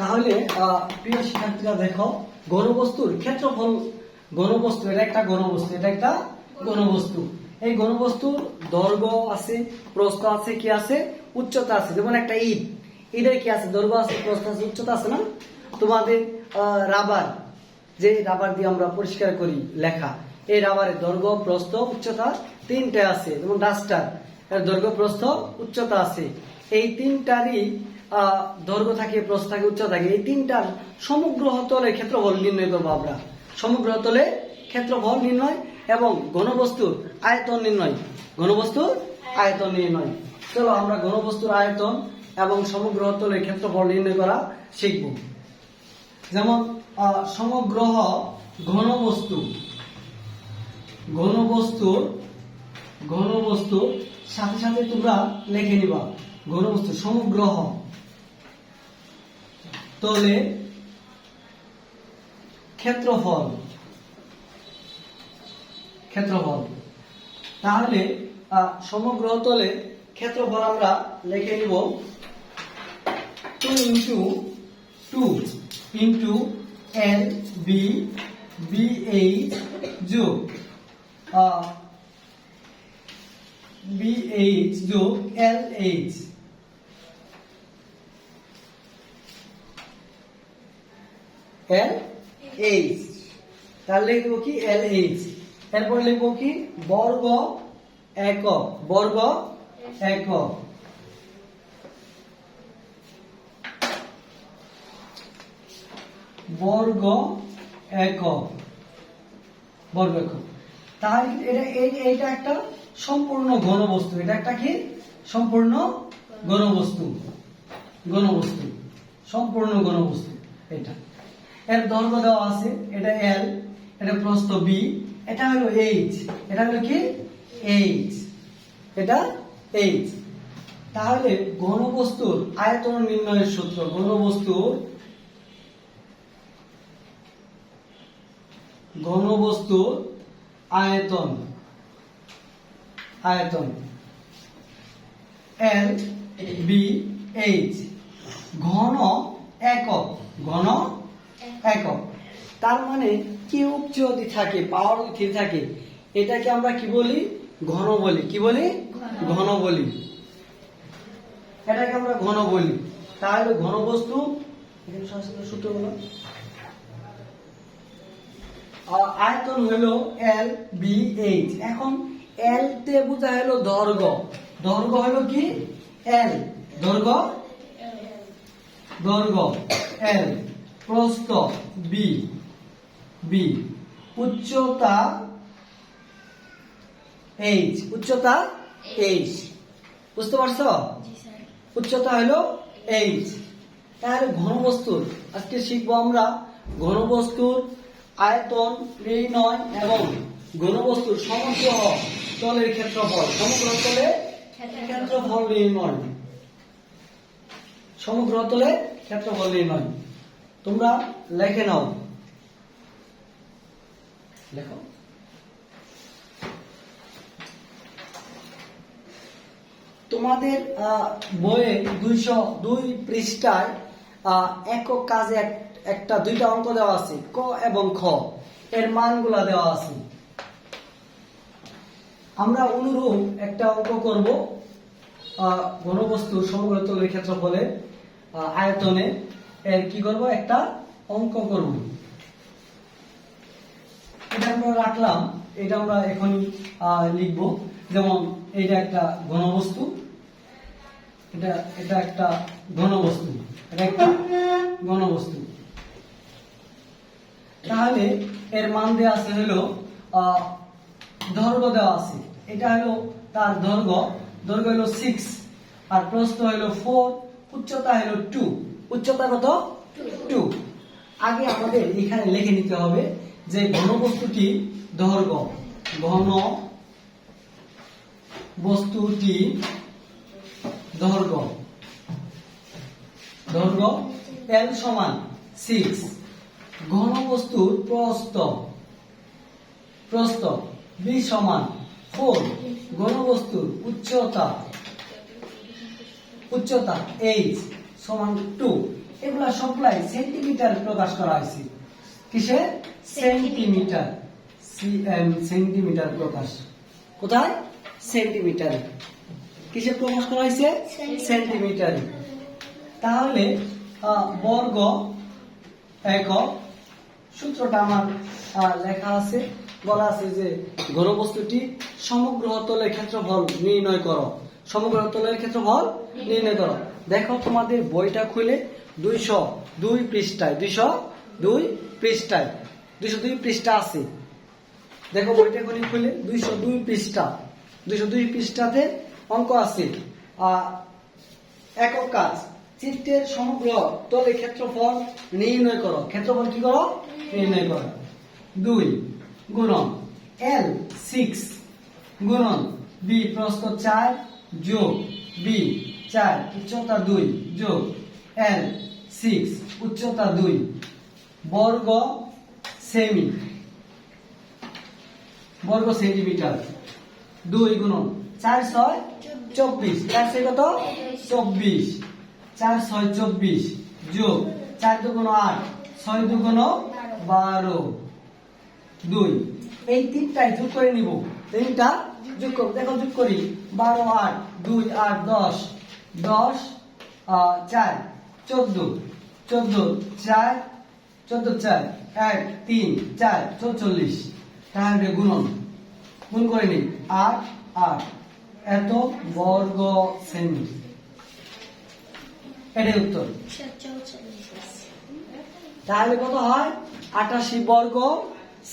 তাহলে প্রিয় শিক্ষার্থীরা দেখো, ঘনবস্তুর ক্ষেত্রফল, ঘনবস্তু এটা একটা ঘনবস্তু, এটা একটা ঘনবস্তু। এই ঘনবস্তুর দৈর্ঘ্য আছে, প্রস্থ আছে, কি আছে, উচ্চতা আছে। যেমন একটা ইট, ইটের কি আছে, দৈর্ঘ্য আছে, প্রস্থ আছে, উচ্চতা আছে না? তোমাদের রাবার, যে রাবার দিয়ে আমরা পরিষ্কার করি লেখা, এই রাবারের দৈর্ঘ্য, প্রস্থ, উচ্চতা তিনটা আছে। যেমন ডাস্টার, এর দৈর্ঘ্য, প্রস্থ, উচ্চতা আছে। এই তিনটারই দৈর্ঘ্য থাকে, প্রস্থ থাকে, উচ্চতা থাকে। এই তিনটার সমগ্র তলের ক্ষেত্রফল নির্ণয় করবো আমরা। সমগ্র তলে ক্ষেত্রফল নির্ণয় এবং ঘনবস্তুর আয়তন নির্ণয়, ঘনবস্তুর আয়তন নির্ণয়। চলো আমরা ঘনবস্তুর আয়তন এবং সমগ্র তলের ক্ষেত্রফল নির্ণয় করা শিখব। যেমন সমগ্র ঘনবস্তু, ঘনবস্তুর সাথে সাথে তোমরা লিখে নিবা ঘনবস্তু সমগ্র তলে ক্ষেত্রফল, তাহলে সমগ্র তলে ক্ষেত্রফল আমরা লিখে নিব 2 ইন্টু এল বি BH যোগ LH, তাহলে লিখবো কি LH। এরপর লিখবো কি বর্গ একক, বর্গ একক, বর্গ একক, বর্গ একক। তাহলে এটা একটা সম্পূর্ণ ঘনবস্তু, এটা একটা কি সম্পূর্ণ ঘনবস্তু, সম্পূর্ণ ঘনবস্তু। এটা এর দৈর্ঘ্য দেওয়া আছে, এটা L, এটা প্রস্থ B, এটা হলো H, এটা হলো কি H, এটা H। তাহলে ঘনবস্তুর আয়তন নির্ণয়ের সূত্র, ঘনবস্তুর আয়তন L B H, ঘন একক, তার মানে কিউব যদি থাকে, পাওয়ার যদি থাকে, এটাকে আমরা কি বলি, ঘন বলি। কি বলি, ঘন বলি, এটাকে আমরা ঘন বলি। তাহলে ঘনবস্তু সূত্র হলো আয়তন হলো L B H। এখন L তে বোঝা হলো দৈর্ঘ্য, হলো কি L, দৈর্ঘ্য L, প্রস্থ B, উচ্চতা H, বুঝতে পারছো? উচ্চতা হলো H। তাহলে ঘনবস্তুর আজকে শিখবো আমরা ঘনবস্তুর আয়তন নির্ণয় এবং ঘনবস্তুর সমগ্র তলের ক্ষেত্রফল, সমগ্র তলে ক্ষেত্রফল নির্ণয়, সমগ্র তলে ক্ষেত্রফল নির্ণয়। তোমরা লিখে নাও, লেখো। তোমাদের বইয়ে 202 পৃষ্ঠায় একক কাজে দুইটা অঙ্ক দেওয়া আছে, ক এবং খ, এর মানগুলা দেওয়া আছে। আমরা অনুরূপ একটা অঙ্ক করব ঘনবস্তুর সমগ্র তলের ক্ষেত্রফলের আয়তনে, এর কি করব, একটা অঙ্ক করব। এটা আমরা রাখলাম, এটা আমরা এখনই লিখব। যেমন এটা একটা ঘনবস্তু, এটা একটা ঘনবস্তু, তাহলে এর মান দেওয়া আছে হলো দৈর্ঘ্য দেওয়া আছে, এটা হলো তার দৈর্ঘ্য হলো 6 আর প্রস্থ হলো 4, উচ্চতা হলো 2। উচ্চতা কত? 2। আগে আমাদের এখানে লিখে নিতে হবে যে ঘনবস্তুটি দৈর্ঘ্য, দৈর্ঘ্য L সমান 6, ঘনবস্তুর প্রস্থ B সমান 4, ঘনবস্তুর উচ্চতা H সমান 2। এগুলা সবগুলাই সেন্টিমিটার প্রকাশ করা হয়েছে। কিসে? সেন্টিমিটার। সেন্টিমিটার প্রকাশ কোথায়? সেন্টিমিটারে। কিসে প্রকাশ করা হয়েছে? সেন্টিমিটারে। তাহলে বর্গ একক সূত্রটা আমার লেখা আছে, বলা আছে যে ঘনবস্তুটি সমগ্র তলের ক্ষেত্রফল নির্ণয় করো। সমগ্র তলের ক্ষেত্রফল নির্ণয় করো। দেখো তোমাদের বইটা খুলে 202 পৃষ্ঠায় 202 পৃষ্ঠায় 202 পৃষ্ঠা আছে। দেখো বইটা খুলে 202 পৃষ্ঠা 202 পৃষ্ঠাতে অঙ্ক আছে। একক কাজ, চিত্রের সমগ্র তলের ক্ষেত্রফল নির্ণয় করো। ক্ষেত্রফল কি করো? নির্ণয় করো। 2 গুণন L 6 গুণন B প্রস্থ 4 যোগ B 4 উচ্চতা 2 যোগ L 6 উচ্চতা 2 বর্গ সেন্টিমিটার। 2 গুণন 4 6 24 4 6 কত? 24 4 6 24 যোগ 4 2 8 6 2 12 2 এই তিনটাই যোগ করে নিব। তিনটা যোগ করব। দেখো যোগ করি 12 8 2 8 10 10 4 14 14 4 14 4 1 3 4 44। তাহলে গুণ করে নিই 8 8 এত বর্গ সেমি। এটাই উত্তর। তাহলে কত হয়? 88 বর্গ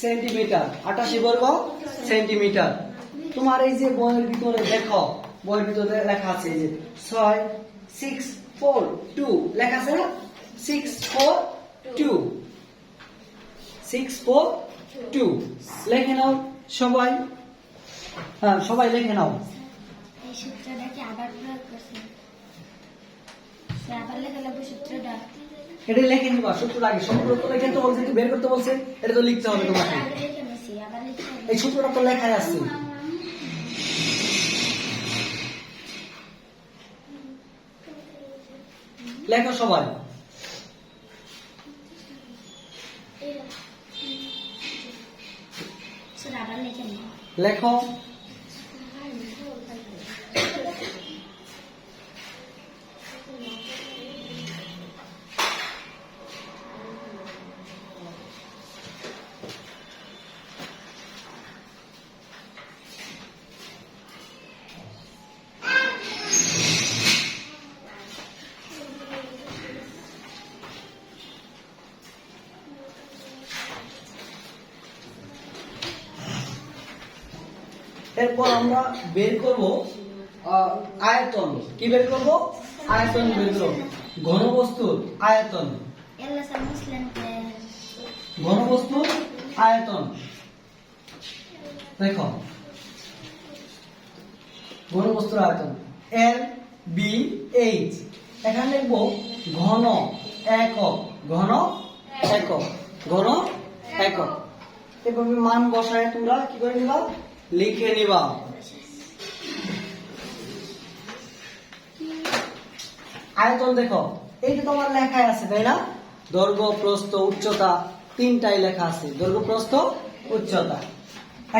সেন্টিমিটার। 88 বর্গ সেন্টিমিটার। তোমার এই যে বইয়ের ভিতরে দেখো, বইয়ের ভিতরে লেখা আছে এই যে 6 6 4 2 লেখা আছে না? 6 4 2 6 4 2 লিখে নাও সবাই। হ্যাঁ সবাই লিখে নাও। এই সূত্রটা কি আবার প্রয়োগ করছেন? আবার লেখা লাগবে সূত্রটা। এটা লিখে নিবা সূত্রটা আগে। সমগ্র তলের ক্ষেত্রফল যেটা বের করতে বলছে এটা তো লিখতে হবে তোমাকে। এই সূত্রটা তো লেখাই আছে। লেখো সবাই। লেখো। এরপর আমরা বের করব আয়তন। কি বের করব? আয়তন বের করব। ঘনবস্তুর আয়তন। ঘনবস্তুর আয়তন দেখো, ঘনবস্তুর আয়তন L B H। এখানে লিখব ঘন একক। ঘন একক। ঘন একক। এভাবে মান বসায় তোমরা কি করে নিবা? লিখে নিবা। আয়তন দেখো, এই যে তোমার লেখায় আছে তাই না? দৈর্ঘ্য প্রস্থ উচ্চতা তিনটাই লেখা আছে। দৈর্ঘ্য প্রস্থ উচ্চতা।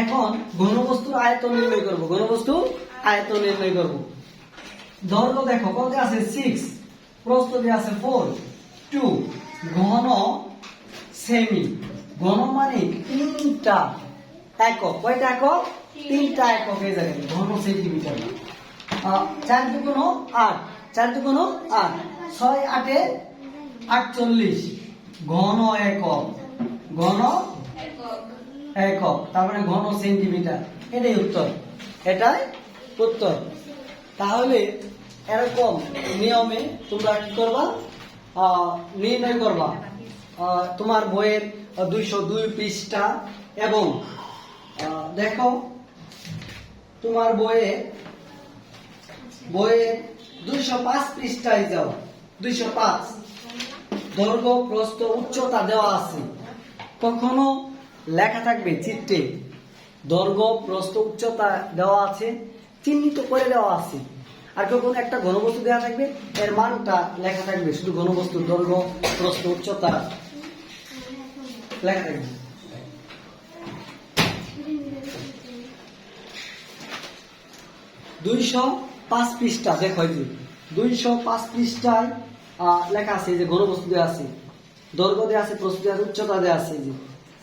এখন ঘনবস্তুর আয়তন নির্ণয় করব। ঘনবস্তুর আয়তন নির্ণয় করব। দৈর্ঘ্য দেখো কত আছে? 6, প্রস্থ দিয়ে আছে 4 2 ঘন সেমি। ঘন মানে তিনটা একক। কয়টা একক? তিনটা একক। এই জায়গায় ঘন সেন্টিমিটার। 4 2 8 4 2 8 6 8 48 ঘন একক। ঘন একক তার মানে ঘন সেন্টিমিটার। এটাই উত্তর। এটাই উত্তর। তাহলে এরকম নিয়মে তোমরা কি করবা? নির্ণয় করবা। তোমার বইয়ের 202 পৃষ্ঠা এবং দেখো তোমার বইয়ে 205 পৃষ্ঠায় যাও। 205 দৈর্ঘ্য প্রস্থ উচ্চতা দেওয়া আছে। কখনো লেখা থাকবে চিত্রে দৈর্ঘ্য প্রস্থ উচ্চতা দেওয়া আছে, চিহ্নিত করে দেওয়া আছে। আর যখন একটা ঘনবস্তু দেওয়া থাকবে এর মানটা লেখা থাকবে, শুধু ঘনবস্তুর দৈর্ঘ্য প্রস্থ উচ্চতা লেখা থাকবে। দুইশো 5 পৃষ্ঠা দেখো, এই যে 205 পৃষ্ঠায় লেখা আছে এই যে ঘনবস্তু দেওয়া আছে, দৈর্ঘ্য দেওয়া আছে, প্রস্থ দেওয়া আছে, উচ্চতা দেওয়া আছে। এই যে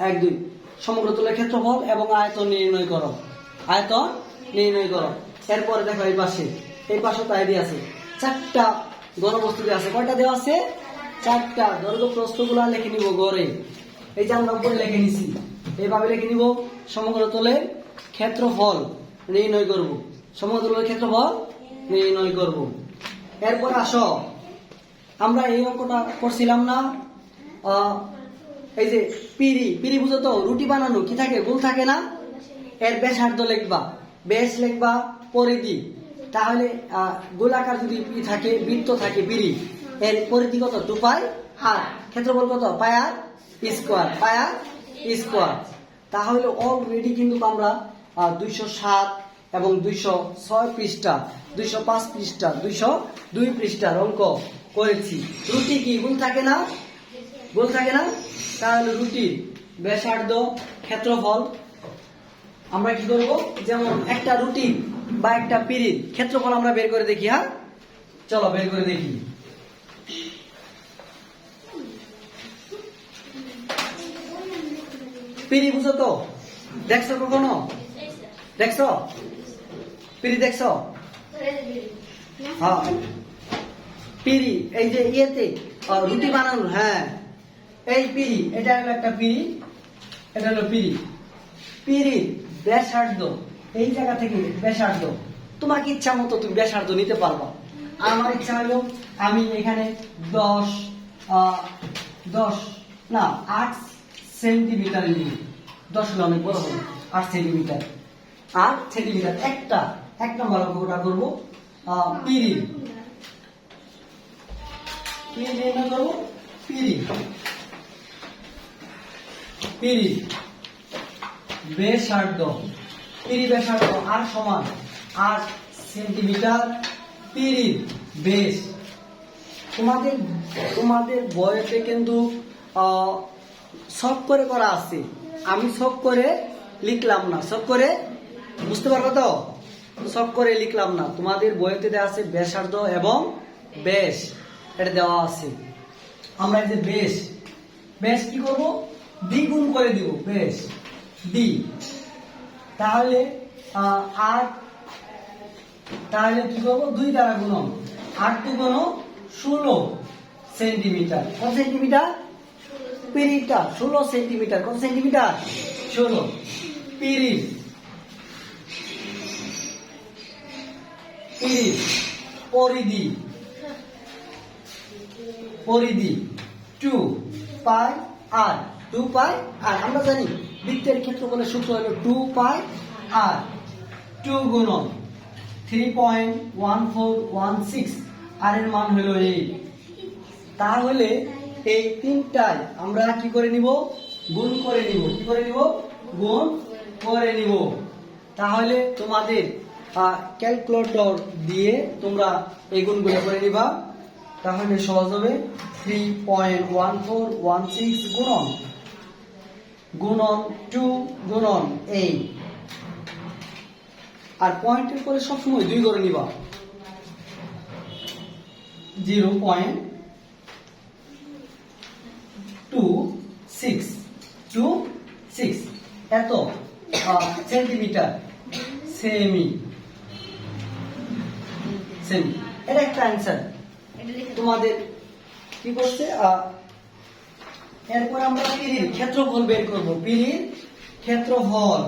1 2 সমগ্র তলের ক্ষেত্রফল এবং আয়তন নির্ণয় করো, আয়তন নির্ণয় করো। এরপরে দেখো এই পাশে তাই দিয়ে আছে 4টা ঘনবস্তু দেওয়া আছে। কয়টা দেওয়া আছে? 4টা। দৈর্ঘ্য প্রস্থগুলা লিখে নিব গড়ে, এই যে আমরা উপরে লিখে নিছি, এইভাবে লিখে নিব। সমগ্র তলের ক্ষেত্রফল নির্ণয় করব, সমগ্র তলের ক্ষেত্রফল নির্ণয় করব। এরপর আসো, আমরা এই অঙ্কটা করছিলাম না, এই যে পিরি বুঝো তো, রুটি বানানো কি থাকে, গোল থাকে না, এর ব্যাসার্ধ লিখবা, ব্যাস লিখবা, পরিধি। তাহলে গোলাকার যদি থাকে, বৃত্ত থাকে পিরি, এর পরিধি কত? 2 পাই আর ক্ষেত্রফল কত? পাই আর স্কয়ার, পাই আর স্কয়ার। তাহলে অলরেডি কিন্তু আমরা 207 এবং 206 পৃষ্ঠা, 205 পৃষ্ঠা, 202 পৃষ্ঠার অঙ্ক করেছি। রুটি কি গোল থাকে না? গোল থাকে না। তাহলে রুটির ব্যাসার্ধ, ক্ষেত্রফল আমরা কি করব, যেমন একটা রুটি বা একটা পিরির ক্ষেত্রফল আমরা বের করে দেখি। হ্যাঁ, চলো বের করে দেখি। পিরি বুঝো তো, দেখছো কখনো? দেখছো পিরি? দেখছো? হ্যাঁ, পিরি এই যে ইয়েতে রুটি বানানো, হ্যাঁ এই পিরি, এটা হলো একটা পিরি, এটা হলো পিরি। পিরির ব্যাসার্ধ, এই জায়গা থেকে ব্যাসার্ধ, তোমাকে ইচ্ছা মতো তুমি ব্যাসার্ধ নিতে পারবা। আমার ইচ্ছা হলো আমি এখানে 8 সেন্টিমিটার নিই। 10 হলে অনেক বড় হবে, 8 সেন্টিমিটার, 8 সেন্টিমিটার। এক নম্বর অঙ্কটা করবো। পিরি ব্যাসার্ধ, পিরি ব্যাসার্ধ আর সমান 8 সেন্টিমিটার। পিরির বেশ, তোমাদের বইতে কিন্তু শখ করে করা আছে, আমি শখ করে লিখলাম না, শখ করে বুঝতে পারবো তো, শখ করে লিখলাম না। তোমাদের বইতে দেওয়া আছে ব্যাসার্ধ এবং বেশ, এটা দেওয়া আছে। আমরা এই যে বেশ কি করব, দ্বিগুণ করে দিব, বেশ ডি। তাহলে তাহলে কি করবো, 2 দ্বারা গুণন, 8 2 গুণ 16 সেন্টিমিটার। কত সেন্টিমিটার? পিরিটা 16 সেন্টিমিটার। কত সেন্টিমিটার? 16। পিরির পরিধি 2 পাই আর, 2 পাই আর। আমরা জানি বৃত্তের ক্ষেত্রফলের সূত্র হলো 2 পাই আর, 2 গুণন 3.1416, আর এর মান হলো 8। তাহলে এই তিনটায় আমরা কি করে নিব, গুণ করে নিব। কি করে নিব? গুণ করে নিব। তাহলে তোমাদের ক্যালকুলেটর দিয়ে তোমরা এই গুণগুলো করে নিবা, তাহলে সহজ হবে। 3.1416 গুণন 2 গুণন 8, আর পয়েন্টের পরে সবসময় 2 করে নিবা। 0.2626 এত সেন্টিমিটার, সেমি। এটা একটা অ্যান্সার তোমাদের কি করছে। এরপর আমরা পিরির ক্ষেত্রফল বের করব। পিরির ক্ষেত্রফল,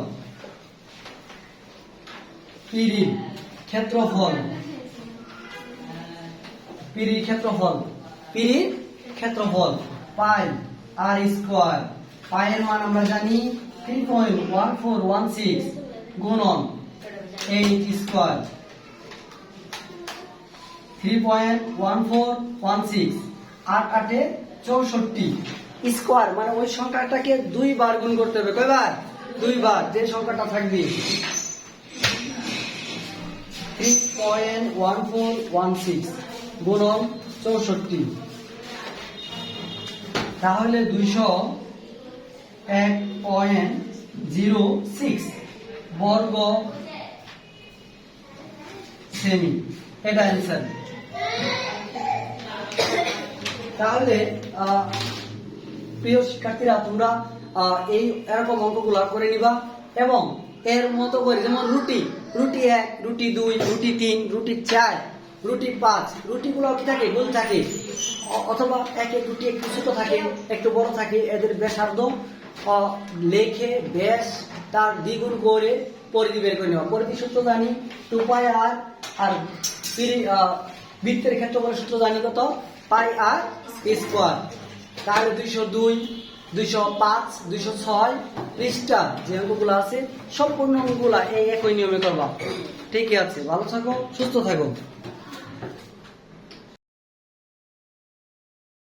পিরির ক্ষেত্রফল পাই আর স্কয়ার। পাই এর মান আমরা জানি 3.1416 গুণন 8 স্কয়ার। 3.1416 8 8 64 স্কয়ার, মানে ওই সংখ্যাটাকে 2 বার গুণ করতে হবে। কয়বার? 2 বার, যে সংখ্যাটা থাকবে। 1.1416 গুণন 64, তাহলে 201.06 বর্গ সেমি, এটা অ্যান্সার। তাহলে প্রিয় শিক্ষার্থীরা, তোমরা এই এরকম অঙ্কগুলো করে নিবা এবং এর মতো করে, যেমন রুটি 1, রুটি 2, রুটি 3, রুটি 4, রুটি 5, রুটিগুলো কি থাকে, গোল থাকে, অথবা এক এক রুটি একটু ছোট থাকে, একটু বড় থাকে, এদের ব্যাসার্ধ লেখে ব্যাস তার দ্বিগুণ করে পরিধি বের করে নেওয়া। পরিধি সূত্র জানি 2πr, আর বৃত্তের ক্ষেত্রফলের সূত্র জানি কত, পাই আর স্কোয়ার। তাহলে 202, 205, 206 পৃষ্ঠা যে অঙ্কগুলো আছে সম্পূর্ণ অঙ্কগুলা এই একই নিয়মে করবা। ঠিক আছে, ভালো থাকো, সুস্থ থাকো।